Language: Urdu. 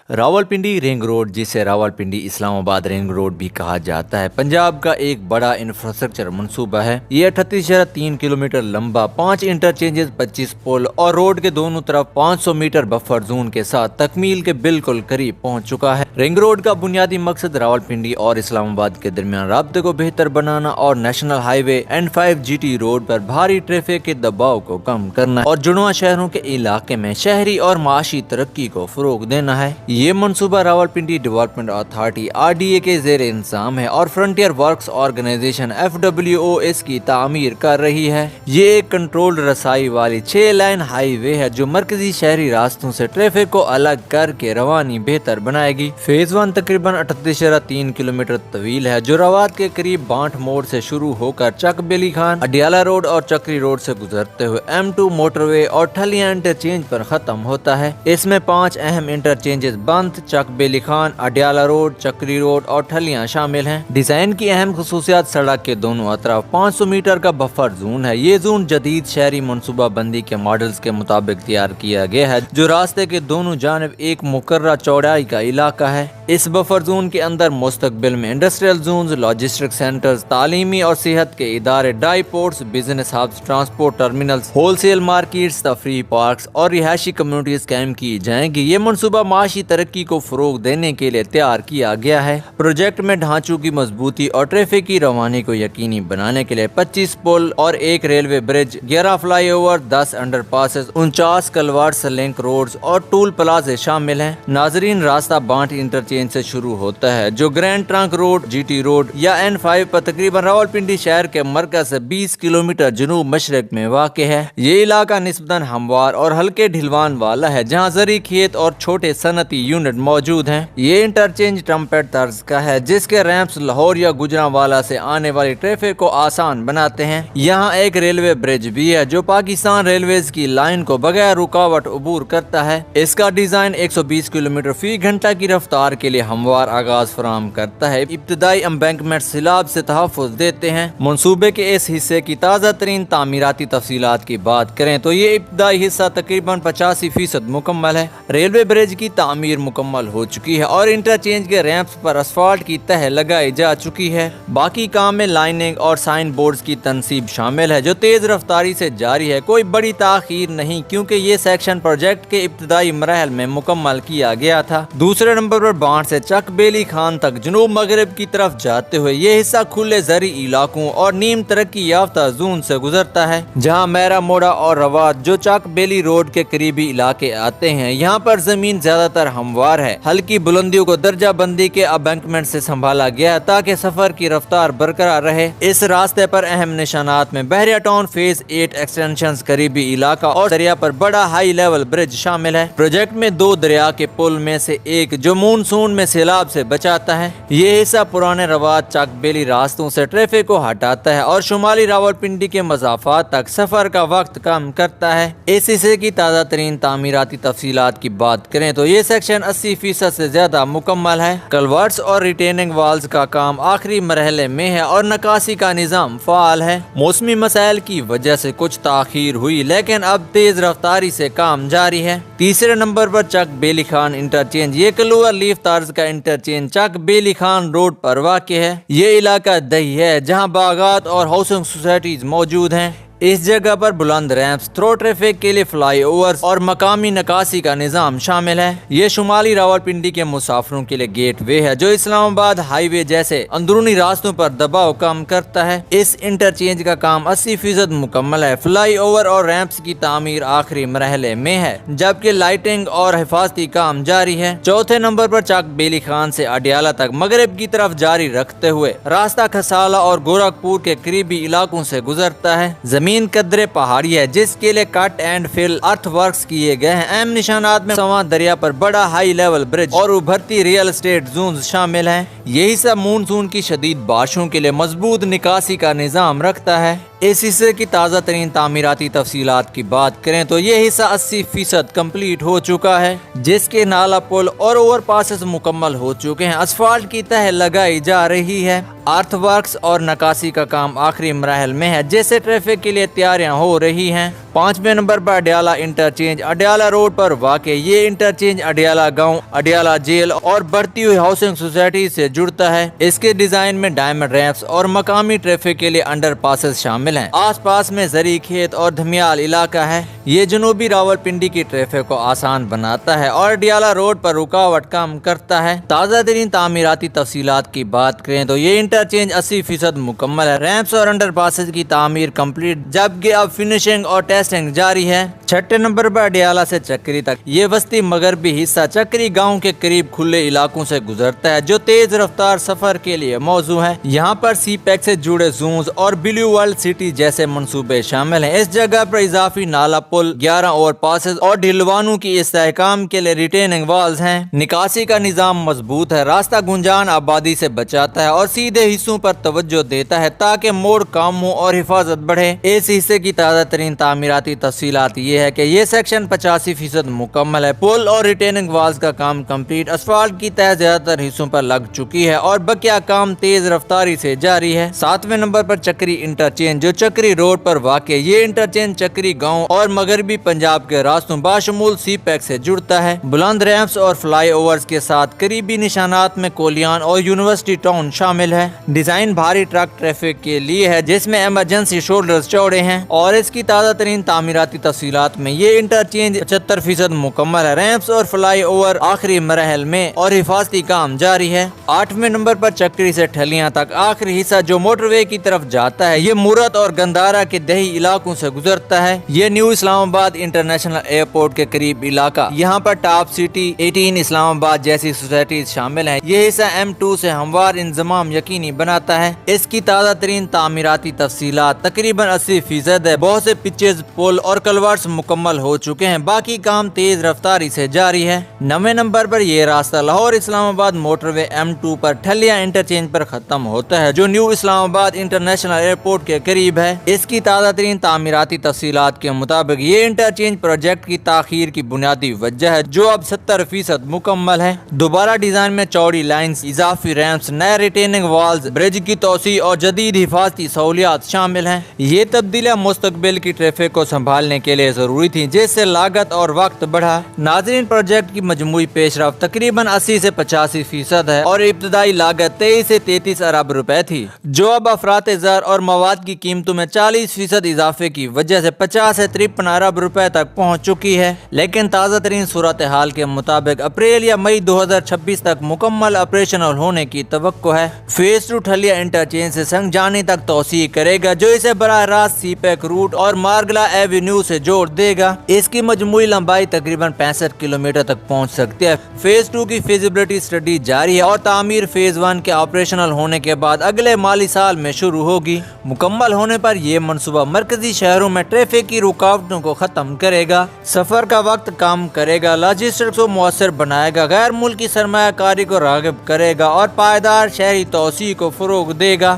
راولپنڈی رنگ روڈ، جسے راولپنڈی اسلام آباد رنگ روڈ بھی کہا جاتا ہے، پنجاب کا ایک بڑا انفراسٹرکچر منصوبہ ہے۔ یہ 38.3 کلومیٹر لمبا، 5 انٹرچینجز، 25 پل اور روڈ کے دونوں طرف 500 میٹر بفر زون کے ساتھ تکمیل کے بالکل قریب پہنچ چکا ہے۔ رنگ روڈ کا بنیادی مقصد راولپنڈی اور اسلام آباد کے درمیان رابطے کو بہتر بنانا اور نیشنل ہائی وے N5 GT روڈ پر بھاری ٹریفک کے دباؤ کو کم کرنا اور جڑواں شہروں کے علاقے میں شہری اور معاشی ترقی کو فروغ دینا ہے۔ یہ منصوبہ راولپنڈی ڈیولپمنٹ اتھارٹی RDA کے زیر انتظام ہے اور فرنٹیئر ورکس آرگنائزیشن FWO اس کی تعمیر کر رہی ہے۔ یہ ایک کنٹرولڈ رسائی والی 6 لائن ہائی وے ہے جو مرکزی شہری راستوں سے ٹریفک کو الگ کر کے روانی بہتر بنائے گی۔ فیز 1 تقریباً 38.3 کلومیٹر طویل ہے، جو رواد کے قریب بانٹ موڑ سے شروع ہو کر چک بیلی خان، اڈیالہ روڈ اور چکری روڈ سے گزرتے ہوئے M2 موٹر وے اور ٹھلیاں انٹرچینج پر ختم ہوتا ہے۔ اس میں 5 اہم انٹرچینجز بنت، چک بیلی خان، اڈیالہ روڈ، چکری روڈ اور ٹھلیاں شامل ہیں۔ ڈیزائن کی اہم خصوصیات: سڑک کے دونوں اطراف 500 میٹر کا بفر زون ہے۔ یہ زون جدید شہری منصوبہ بندی کے ماڈلز کے مطابق تیار کیا گیا ہے، جو راستے کے دونوں جانب ایک مقررہ چوڑائی کا علاقہ ہے۔ اس بفر زون کے اندر مستقبل میں انڈسٹریل زونز، لاجسٹک سینٹرز، تعلیمی اور صحت کے ادارے، dry ports, business hubs, transport terminals, wholesale markets, تفریحی پارکس اور رہائشی کمیونٹیز قائم کی جائیں گی۔ یہ منصوبہ معاشی ترقی کو فروغ دینے کے لیے تیار کیا گیا ہے۔ پروجیکٹ میں ڈھانچوں کی مضبوطی اور ٹریفک کی روانی کو یقینی بنانے کے لیے 25 پل اور 1 railway bridge, 11 flyover, 10 underpasses, 49 culverts, link roads اور ٹول پلازے شامل ہیں۔ ناظرین، راستہ بانٹ انٹرچینج سے شروع ہوتا ہے، جو grand trunk road, GT road یا N5 پر تقریباً راولپنڈی شہر کے مرکز سے 20 کلومیٹر جنوب مشرق میں واقع ہے۔ یہ علاقہ نسبتاً ہموار اور ہلکے ڈھلوان والا ہے، جہاں زرعی کھیت اور چھوٹے صنعتی یونٹ موجود ہیں۔ یہ انٹرچینج ٹرمپٹ طرز کا ہے، جس کے ریمپس لاہور یا گوجرانوالا سے آنے والی ٹریفک کو آسان بناتے ہیں۔ یہاں ایک ریلوے برج بھی ہے، جو پاکستان ریلویز کی لائن کو بغیر رکاوٹ عبور کرتا ہے۔ اس کا ڈیزائن 120 کلومیٹر فی گھنٹہ کی رفتار کے لیے ہموار آغاز فراہم کرتا ہے۔ ابتدائی امبینکمنٹ سیلاب سے تحفظ دیتے ہیں۔ منصوبے کے اس حصے کی تازہ ترین تعمیراتی تفصیلات کی بات کریں تو یہ ابتدائی حصہ تقریباً 85% مکمل ہے۔ ریلوے برج کی تعمیر مکمل ہو چکی ہے اور انٹرچینج کے ریمپس پر اسفالٹ کی تہ لگائی جا چکی ہے۔ باقی کام میں لائننگ اور سائن بورڈز کی تنصیب شامل ہے، جو تیز رفتاری سے جاری ہے۔ کوئی بڑی تاخیر نہیں، کیونکہ یہ سیکشن پروجیکٹ کے ابتدائی مراحل میں مکمل کیا گیا تھا۔ دوسرے نمبر پر بانٹ سے چک بیلی خان تک جنوب مغرب کی طرف جاتے ہوئے یہ حصہ کھلے زرعی علاقوں اور نیم ترقی یافتہ زون سے گزرتا ہے، جہاں میرا موڑا اور رواد، جو چک بیلی روڈ کے قریبی علاقے آتے ہیں۔ یہاں پر زمین زیادہ تر ہموار ہے۔ ہلکی بلندیوں کو درجہ بندی کے امبینکمنٹ سے سنبھالا گیا ہے تاکہ سفر کی رفتار برقرار رہے۔ اس راستے پر اہم نشانات میں بحریہ ٹاؤن فیز 8 ایکسٹینشنز، قریبی علاقہ اور دریا پر بڑا ہائی لیول برج شامل ہے۔ پروجیکٹ میں 2 دریا کے پل میں سے ایک، جو مونسون میں سیلاب سے بچاتا ہے۔ یہ حصہ پرانے رواد چک بیلی راستوں سے ٹریفک کو ہٹاتا ہے اور شمالی راولپنڈی کے مضافات تک سفر کا وقت کم کرتا ہے۔ اس حصے کی تازہ ترین تعمیراتی تفصیلات کی بات کریں تو یہ سیکشن 80% سے زیادہ مکمل ہے۔ کلورٹس اور ریٹیننگ والز کا کام آخری مرحلے میں ہے اور نکاسی کا نظام فعال ہے۔ موسمی مسائل کی وجہ سے کچھ تاخیر ہوئی، لیکن اب تیز رفتاری سے کام جاری ہے۔ تیسرے نمبر پر چک بیلی خان انٹرچینج، یہ کلوور لیف طرز کا انٹرچینج چک بیلی خان روڈ پر واقع ہے۔ یہ علاقہ دیہی ہے، جہاں باغات اور ہاؤسنگ سوسائٹیز موجود ہیں۔ اس جگہ پر بلند ریمپس، تھرو ٹریفک کے لیے فلائی اوورز اور مقامی نکاسی کا نظام شامل ہے۔ یہ شمالی راولپنڈی کے مسافروں کے لیے گیٹ وے ہے، جو اسلام آباد ہائی وے جیسے اندرونی راستوں پر دباؤ کم کرتا ہے۔ اس انٹرچینج کا کام 80% مکمل ہے۔ فلائی اوور اور ریمپس کی تعمیر آخری مرحلے میں ہے، جبکہ لائٹنگ اور حفاظتی کام جاری ہے۔ چوتھے نمبر پر چک بیلی خان سے اڈیالہ تک مغرب کی طرف جاری رکھتے ہوئے راستہ کھسالہ اور گورکھپور کے قریبی علاقوں سے گزرتا ہے۔ زمین قدرے پہاڑی ہے، جس کے لیے کٹ اینڈ فل ارتھ ورکس کیے گئے ہیں۔ اہم نشانات میں سواں دریا پر بڑا ہائی لیول برج اور ابھرتی ریئل اسٹیٹ زونز شامل ہیں۔ یہ حصہ مونسون کی شدید بارشوں کے لیے مضبوط نکاسی کا نظام رکھتا ہے۔ اس حصے کی تازہ ترین تعمیراتی تفصیلات کی بات کریں تو یہ حصہ 80% کمپلیٹ ہو چکا ہے، جس کے نالا پل اور اوور پاسز مکمل ہو چکے ہیں۔ اسفالٹ کی تہ لگائی جا رہی ہے۔ ارتھ ورکس اور نکاسی کا کام آخری مراحل میں ہے، جیسے ٹریفک کے لیے تیاریاں ہو رہی ہیں۔ 5ویں نمبر پر اڈیالہ انٹرچینج اڈیالہ روڈ پر واقع یہ انٹرچینج اڈیالہ گاؤں، اڈیالہ جیل اور بڑھتی ہوئی ہاؤسنگ سوسائٹی سے جڑتا ہے۔ اس کے ڈیزائن میں ڈائمنڈ ریمپس اور مقامی ٹریفک کے لیے انڈر پاسز شامل ہیں۔ آس پاس میں زرعی کھیت اور دھمیال علاقہ ہے۔ یہ جنوبی راولپنڈی کی ٹریفک کو آسان بناتا ہے اور اڈیالہ روڈ پر رکاوٹ کم کرتا ہے۔ تازہ ترین تعمیراتی تفصیلات کی بات کریں تو یہ انٹرچینج 80% مکمل ہے۔ ریمپس اور انڈر پاسز کی تعمیر کمپلیٹ، جبکہ اب فنشنگ اور ٹیسٹنگ جاری ہے۔ 6 نمبر پر اڈیالہ سے چکری تک یہ وسطی مغربی حصہ چکری گاؤں کے قریب کھلے علاقوں سے گزرتا ہے، جو تیز رفتار سفر کے لیے موزوں ہے۔ یہاں پر سی پیک سے جڑے زونز اور بلیو ورلڈ سٹی جیسے منصوبے شامل ہیں۔ اس جگہ پر اضافی نالا پل، 11 اوور پاسز اور ڈھلوانوں کی استحکام کے لیے ریٹیننگ والز ہیں۔ نکاسی کا نظام مضبوط ہے، راستہ گنجان آبادی سے بچاتا ہے اور سیدھے حصوں پر توجہ دیتا ہے تاکہ موڑ کم ہو اور حفاظت بڑھے۔ اس حصے کی تازہ ترین تعمیراتی تفصیلات یہ ہے کہ یہ سیکشن 85% مکمل ہے۔ پل اور ریٹیننگ والز کا کام کمپلیٹ، اسفالٹ کی تہہ زیادہ تر حصوں پر لگ چکی ہے اور بقیہ کام تیز رفتاری سے جاری ہے۔ 7ویں نمبر پر چکری انٹرچینج جو چکری روڈ پر واقع یہ انٹرچینج چکری گاؤں اور مغربی پنجاب کے راستوں باشمول سی پیک سے جڑتا ہے۔ بلند ریمپس اور فلائی اوورز کے ساتھ قریبی نشانات میں کولیان اور یونیورسٹی ٹاؤن شامل ہے۔ ڈیزائن بھاری ٹرک ٹریفک کے لیے ہے، جس میں ایمرجنسی شولڈرز چوڑے ہیں، اور اس کی تازہ ترین تعمیراتی تفصیلات میں یہ انٹرچینج 75% مکمل ہے۔ ریمپس اور فلائی اوور آخری مراحل میں اور حفاظتی کام جاری ہے۔ 8ویں نمبر پر چکری سے ٹھلیاں تک آخری حصہ جو موٹر وے کی طرف جاتا ہے یہ مورت اور گندارا کے دیہی علاقوں سے گزرتا ہے۔ یہ نیو اسلام آباد انٹرنیشنل ایئرپورٹ کے قریب علاقہ، یہاں پر ٹاپ سٹی 18 اسلام آباد جیسی سوسائٹیز شامل ہیں۔ یہ حصہ M2 سے ہموار انضمام یقینی بناتا ہے۔ اس کی تازہ ترین تعمیراتی تفصیلات تقریباً 80% ہے۔ بہت سے پچز، پل اور کلورٹس مکمل ہو چکے ہیں، باقی کام تیز رفتاری سے جاری ہے۔ 9ویں نمبر پر یہ راستہ لاہور اسلام آباد موٹر وے M2 پر ٹھلیاں انٹرچینج پر ختم ہوتا ہے، جو نیو اسلام آباد انٹرنیشنل ایئرپورٹ کے قریب ہے۔ اس کی تازہ ترین تعمیراتی تفصیلات کے مطابق یہ انٹرچینج پروجیکٹ کی تاخیر کی بنیادی وجہ ہے، جو اب 70% مکمل ہے۔ دوبارہ ڈیزائن میں چوڑی لائنز، اضافی ریمپس، نئے ریٹیننگ والز، برج کی توسیع اور جدید حفاظتی سہولیات شامل ہیں۔ یہ تبدیلیاں مستقبل کی ٹریفک کو سنبھالنے کے لیے ضروری تھیں، جس سے لاگت اور وقت بڑھا۔ ناظرین، پروجیکٹ کی مجموعی پیش رفت تقریباً 80 سے 85% ہے اور ابتدائی لاگت 23 سے 33 ارب روپے تھی، جو اب افراط زر اور مواد کی قیمتوں میں 40% اضافے کی وجہ سے 50 سے 53 ارب روپے تک پہنچ چکی ہے۔ لیکن تازہ ترین صورتحال کے مطابق اپریل یا مئی 2026 تک مکمل آپریشنل ہونے کی توقع ہے۔ فیز 2 ٹھلیا انٹرچینج سے سنگجانی تک توسیع کرے گا، جو اسے براہ راست سی پیک روٹ اور مارگلا ایوینیو سے جوڑ دے گا۔ اس کی مجموعی لمبائی تقریباً 65 کلومیٹر تک پہنچ سکتی ہے۔ فیز 2 کی فیزیبلٹی اسٹڈی جاری ہے اور تعمیر فیز 1 کے آپریشنل ہونے کے بعد اگلے مالی سال میں شروع ہوگی۔ مکمل ہونے پر یہ منصوبہ مرکزی شہروں میں ٹریفک کی رکاوٹوں کو ختم کرے گا، سفر کا وقت کم کرے گا، لاجسٹکس کو مؤثر بنائے گا، غیر ملکی سرمایہ کاری کو راغب کرے گا اور پائیدار شہری توسیع کو فروغ دے گا۔